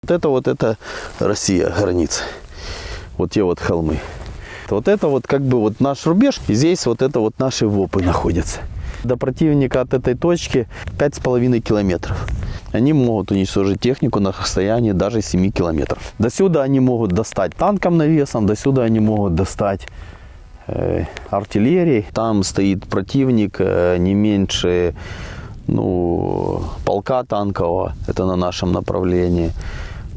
Вот это Россия, граница. Вот те вот холмы. Вот это вот как бы вот наш рубеж. И здесь вот это вот наши ВОПы находятся. До противника от этой точки 5,5 километров. Они могут уничтожить технику на расстоянии даже 7 километров. До сюда они могут достать танком навесом, до сюда они могут достать артиллерией. Там стоит противник не меньше полка танкового, это на нашем направлении,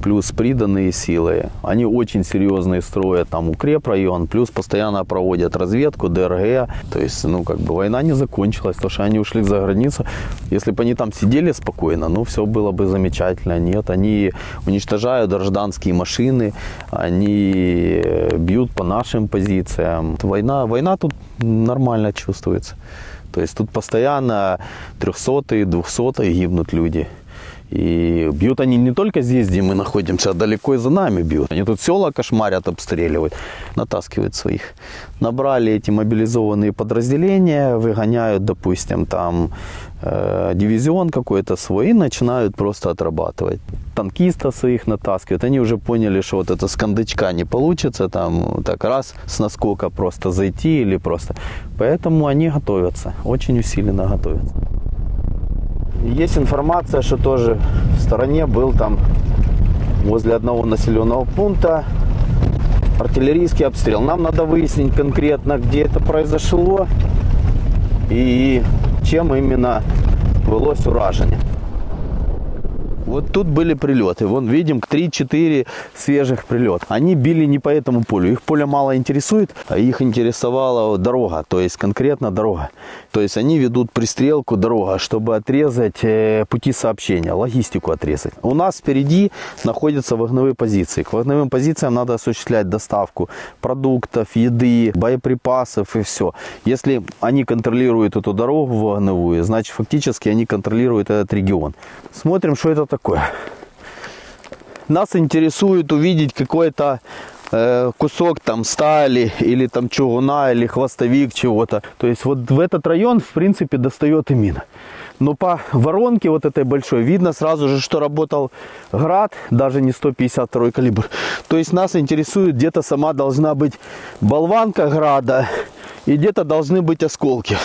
плюс приданные силы. Они очень серьезные строят там укрепрайон, плюс постоянно проводят разведку, ДРГ. То есть, война не закончилась, то, что они ушли за границу. Если бы они там сидели спокойно, все было бы замечательно. Нет, они уничтожают гражданские машины, они бьют по нашим позициям. Война тут нормально чувствуется. То есть тут постоянно 300-е, 200-е гибнут люди. И бьют они не только здесь, где мы находимся, а далеко и за нами бьют. Они тут села кошмарят, обстреливают, натаскивают своих. Набрали эти мобилизованные подразделения, выгоняют, допустим, там дивизион какой-то свой и начинают просто отрабатывать. Танкистов своих натаскивают. Они уже поняли, что вот это с кондачка не получится, там так раз с наскока просто зайти или просто. Поэтому они готовятся, очень усиленно готовятся. Есть информация, что тоже в стороне был там возле одного населенного пункта артиллерийский обстрел. Нам надо выяснить конкретно, где это произошло и чем именно велось уражение. Вот тут были прилеты. Вон видим 3-4 свежих прилета. Они били не по этому полю. Их поле мало интересует, а их интересовала дорога. То есть конкретно дорога. То есть они ведут пристрелку дорога, чтобы отрезать пути сообщения, логистику отрезать. У нас впереди находятся вогновые позиции. К вогновым позициям надо осуществлять доставку продуктов, еды, боеприпасов и все. Если они контролируют эту дорогу вогновую, значит фактически они контролируют этот регион. Смотрим, что это такое. Нас интересует увидеть какой-то кусок там стали или там чугуна или хвостовик чего-то. То есть вот в этот район в принципе достает и мина. Но по воронке вот этой большой видно сразу же, что работал град, даже не 152 калибр. То есть нас интересует, где-то сама должна быть болванка града и где-то должны быть осколки.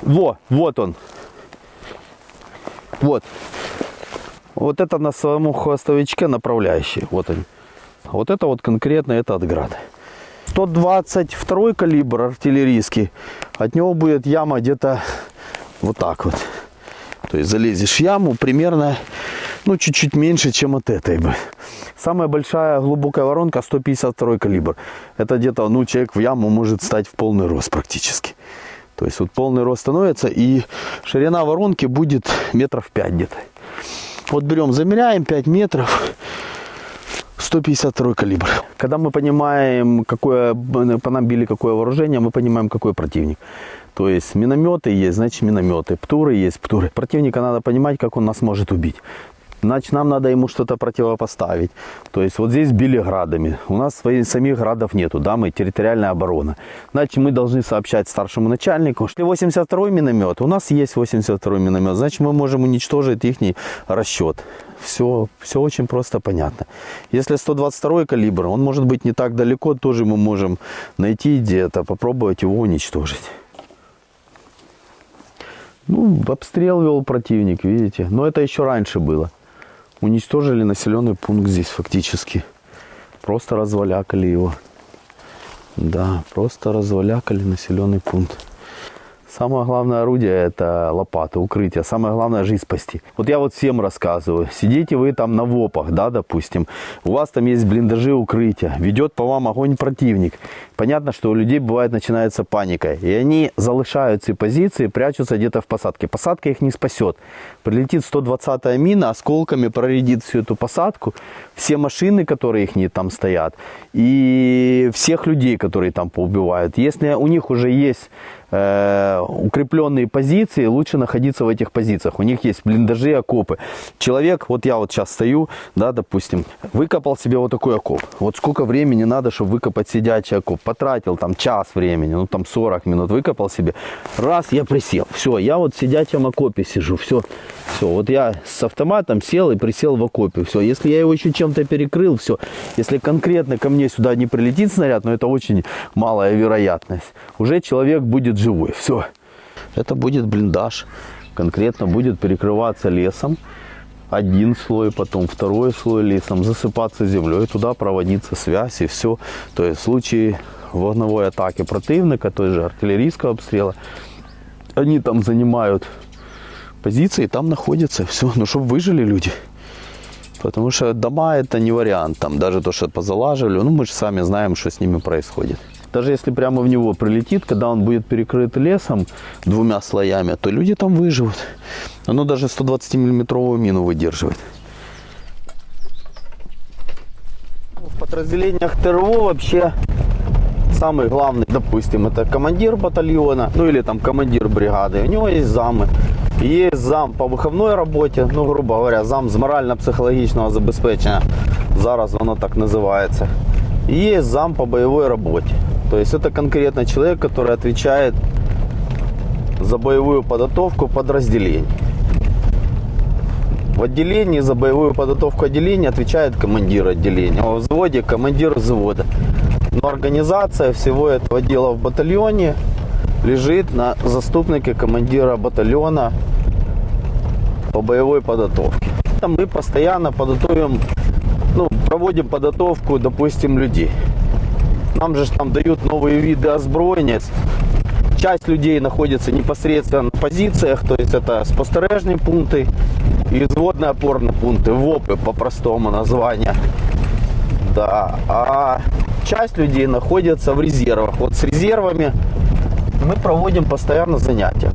Вот он. Вот это на самом хвостовичке направляющий. Вот они. Вот это вот конкретно это от града. 122 калибр артиллерийский. От него будет яма где-то вот так вот. То есть залезешь в яму примерно, чуть-чуть меньше, чем от этой бы. Самая большая глубокая воронка 152 калибр. Это где-то, человек в яму может стать в полный рост практически. То есть вот полный рост становится, и ширина воронки будет метров 5 где-то. Вот берем, замеряем 5 метров, 152 калибр. Когда мы понимаем, по нам били какое вооружение, мы понимаем, какой противник. То есть минометы есть, значит минометы, птуры есть, птуры. Противника надо понимать, как он нас может убить. Значит, нам надо ему что-то противопоставить. То есть вот здесь били градами. У нас самих градов нету, да, мы территориальная оборона. Значит, мы должны сообщать старшему начальнику, что 82-й миномет, у нас есть 82-й миномет, значит, мы можем уничтожить их расчет. Все очень просто понятно. Если 122 калибр, он может быть не так далеко, тоже мы можем найти где-то, попробовать его уничтожить. Обстрел вел противник, видите. Но это еще раньше было. Уничтожили населенный пункт здесь фактически. Просто развалякали его. Да, просто развалякали населенный пункт. Самое главное орудие — это лопата, укрытие. Самое главное — жизнь спасти. Вот я всем рассказываю. Сидите вы там на ВОПах, да, допустим. У вас там есть блиндажи, укрытия. Ведет по вам огонь противник. Понятно, что у людей бывает начинается паника. И они залишают эти позиции, прячутся где-то в посадке. Посадка их не спасет. Прилетит 120-я мина, осколками проредит всю эту посадку. Все машины, которые их там стоят. И всех людей, которые там поубивают. Если у них уже есть укрепленные позиции, лучше находиться в этих позициях. У них есть блиндажи, окопы. Человек, вот я вот сейчас стою, да, допустим, выкопал себе вот такой окоп. Вот сколько времени надо, чтобы выкопать сидячий окоп? Потратил там час времени, ну там 40 минут выкопал себе. Раз, я присел. Все, я вот в сидячем окопе сижу. Все, вот я с автоматом сел и присел в окопе. Все, если я его еще чем-то перекрыл, все. Если конкретно ко мне сюда не прилетит снаряд, но это очень малая вероятность, уже человек будет живой. Все. Это будет блиндаж. Конкретно будет перекрываться лесом. Один слой, потом второй слой лесом, засыпаться землей, туда проводиться связь и все. То есть в случае вогновой атаки противника, той же артиллерийского обстрела, они там занимают позиции, там находятся, все. Ну, чтобы выжили люди. Потому что дома это не вариант. Там даже то, что позалаживали, ну мы же сами знаем, что с ними происходит. Даже если прямо в него прилетит, когда он будет перекрыт лесом двумя слоями, то люди там выживут. Оно даже 120-миллиметровую мину выдерживает. В подразделениях ТРО вообще самый главный, допустим, это командир батальона, ну или там командир бригады. У него есть замы. Есть зам по виховной роботі, ну, грубо говоря, зам з морально-психологічного забезпечення, зараз воно так называется. И есть зам по боевой работе. То есть это конкретно человек, который отвечает за боевую подготовку подразделений. В отделении за боевую подготовку отделения отвечает командир отделения, а в взводе командир взвода. Но организация всего этого дела в батальоне лежит на заступнике командира батальона по боевой подготовке. Там мы постоянно подготовим, ну, проводим подготовку, допустим, людей. Нам же там дают новые виды озброения. Часть людей находится непосредственно на позициях, то есть это спостережные пункты и взводно-опорные пункты, ВОПы по-простому названию. Да. А часть людей находится в резервах. Вот с резервами мы проводим постоянно занятия.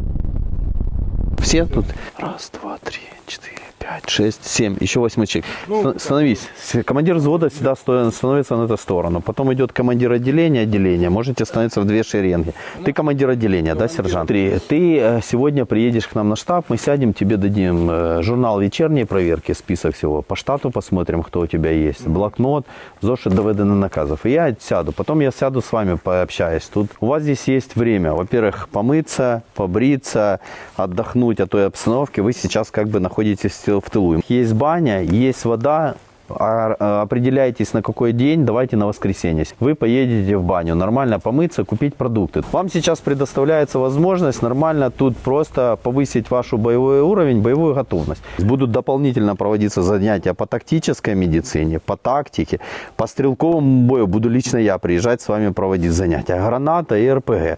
Все тут? Раз, два, три, 4, 5, 6, 7. Еще 8 человек. Ну, становись. Командир взвода всегда становится на эту сторону. Потом идет командир отделения. Можете становиться в две шеренги. Ты командир отделения, да, сержант? Ты сегодня приедешь к нам на штаб. Мы сядем, тебе дадим журнал вечерней проверки, список всего. По штату посмотрим, кто у тебя есть. Блокнот, зошит доведенных наказов. И я сяду. Потом я сяду с вами, пообщаюсь. Тут у вас здесь есть время. Во-первых, помыться, побриться, отдохнуть от той обстановки. Вы сейчас как бы находитесь в тылу. Есть баня, есть вода. Определяйтесь на какой день, давайте на воскресенье. Вы поедете в баню, нормально помыться, купить продукты. Вам сейчас предоставляется возможность нормально тут просто повысить ваш боевой уровень, боевую готовность. Будут дополнительно проводиться занятия по тактической медицине, по тактике, по стрелковому бою. Буду лично я приезжать с вами проводить занятия. Граната и РПГ.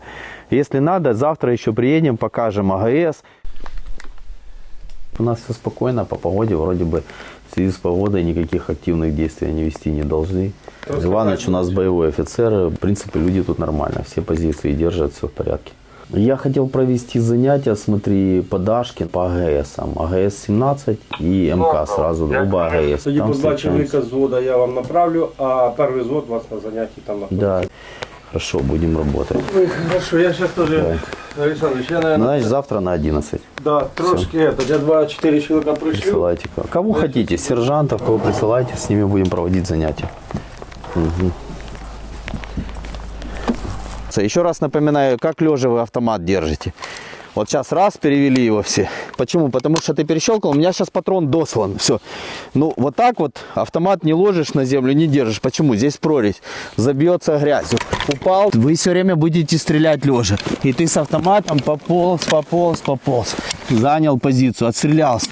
Если надо, завтра еще приедем, покажем АГС. У нас все спокойно, по погоде вроде бы. В связи с погодой никаких активных действий они вести не должны. Иваныч у нас боевой офицер. В принципе, люди тут нормально. Все позиции держат, все в порядке. Я хотел провести занятия, смотри, по Дашке, по АГСам. АГС-17 и МК сразу, оба АГС. Тоді по 2 чоловіка з взвода я вам направлю, а перший взвод у вас на занятті там знаходиться. Да. Хорошо, будем работать. Ой, хорошо, я сейчас тоже, Александрович, я, наверное... Значит, завтра на 11. Да, трошки это, я 2-4 человека пришлю. Присылайте. Кого хотите, сержантов, кого присылайте, с ними будем проводить занятия. Угу. Еще раз напоминаю, как лежа вы автомат держите. Вот сейчас раз, перевели его все. Почему? Потому что ты перещелкал, у меня сейчас патрон дослан. Все. Ну, вот так вот автомат не ложишь на землю, не держишь. Почему? Здесь прорезь. Забьется грязью. Упал, вы все время будете стрелять лежа. И ты с автоматом пополз. Занял позицию, отстрелялся.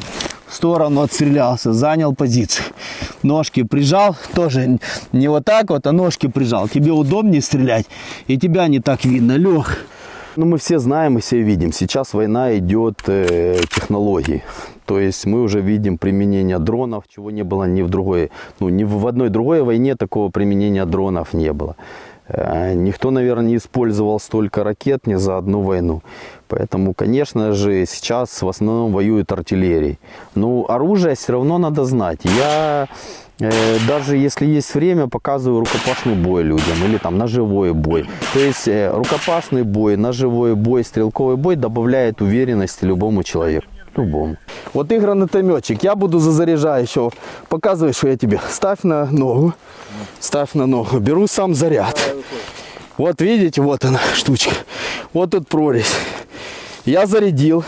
В сторону отстрелялся, занял позицию. Ножки прижал, тоже не вот так вот, а ножки прижал. Тебе удобнее стрелять, и тебя не так видно. Лег. Ну, мы все знаем и все видим. Сейчас война идет технологий. То есть мы уже видим применение дронов, чего не было ни в другой, ну, ни в одной другой войне такого применения дронов не было. Никто, наверное, не использовал столько ракет ни за одну войну. Поэтому, конечно же, сейчас в основном воюет артиллерией. Но оружие все равно надо знать. Я Даже если есть время, показываю рукопашный бой людям или там ножевой бой. То есть рукопашный бой, ножевой бой, стрелковый бой добавляет уверенности любому человеку. Любому. Вот ты гранатометчик, я буду за заряжающего. Показывай, что я тебе. Ставь на ногу. Ставь на ногу. Беру сам заряд. Вот видите, вот она штучка. Вот тут прорезь. Я зарядил.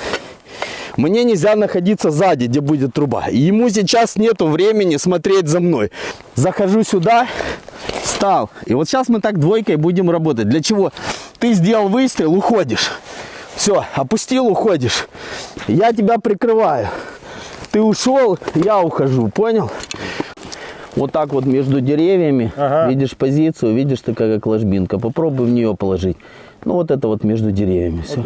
Мне нельзя находиться сзади, где будет труба. И ему сейчас нету времени смотреть за мной. Захожу сюда, встал. И вот сейчас мы так двойкой будем работать. Для чего? Ты сделал выстрел, уходишь. Все, опустил, уходишь. Я тебя прикрываю. Ты ушел, я ухожу, понял? Вот так вот между деревьями, видишь позицию, видишь такая как ложбинка. Попробуй в нее положить. Ну вот это вот между деревьями. Все.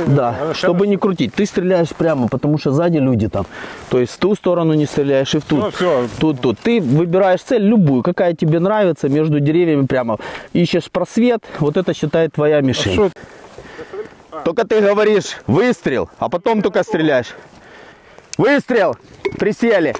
Да, чтобы не крутить. Ты стреляешь прямо, потому что сзади люди там. То есть в ту сторону не стреляешь и в ту. Тут. Ты выбираешь цель любую, какая тебе нравится, между деревьями прямо. Ищешь просвет, вот это считай твоя мишень. Только ты говоришь выстрел, а потом только стреляешь. Выстрел! Присели!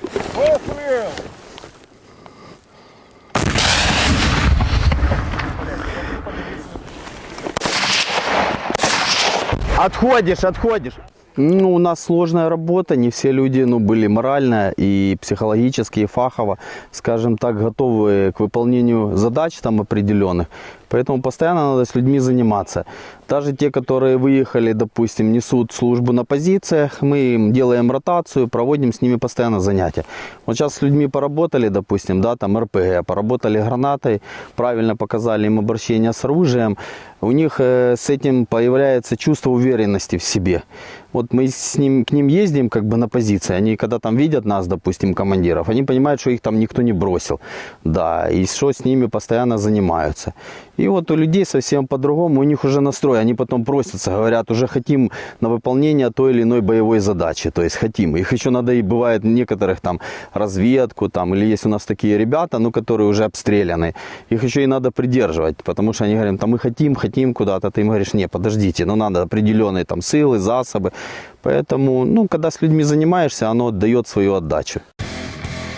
Отходишь. Ну, у нас сложная работа, не все люди были морально и психологически, и фахово, скажем так, готовы к выполнению задач там определенных. Поэтому постоянно надо с людьми заниматься. Даже те, которые выехали, допустим, несут службу на позициях, мы им делаем ротацию, проводим с ними постоянно занятия. Вот сейчас с людьми поработали, допустим, да, там РПГ, поработали гранатой, правильно показали им обращение с оружием. У них с этим появляется чувство уверенности в себе. Вот мы к ним ездим как бы на позиции, они когда там видят нас, допустим, командиров, они понимают, что их там никто не бросил, да, и что с ними постоянно занимаются. И вот у людей совсем по-другому, у них уже настрой, они потом просятся, говорят, уже хотим на выполнение той или иной боевой задачи, то есть хотим. Их еще надо, и бывает некоторых там разведку, там, или есть у нас такие ребята, ну, которые уже обстреляны, их еще и надо придерживать, потому что они говорят, там мы хотим куда-то, ты им говоришь, не, подождите, ну, надо определенные там силы, засобы. Поэтому, ну, когда с людьми занимаешься, оно дает свою отдачу.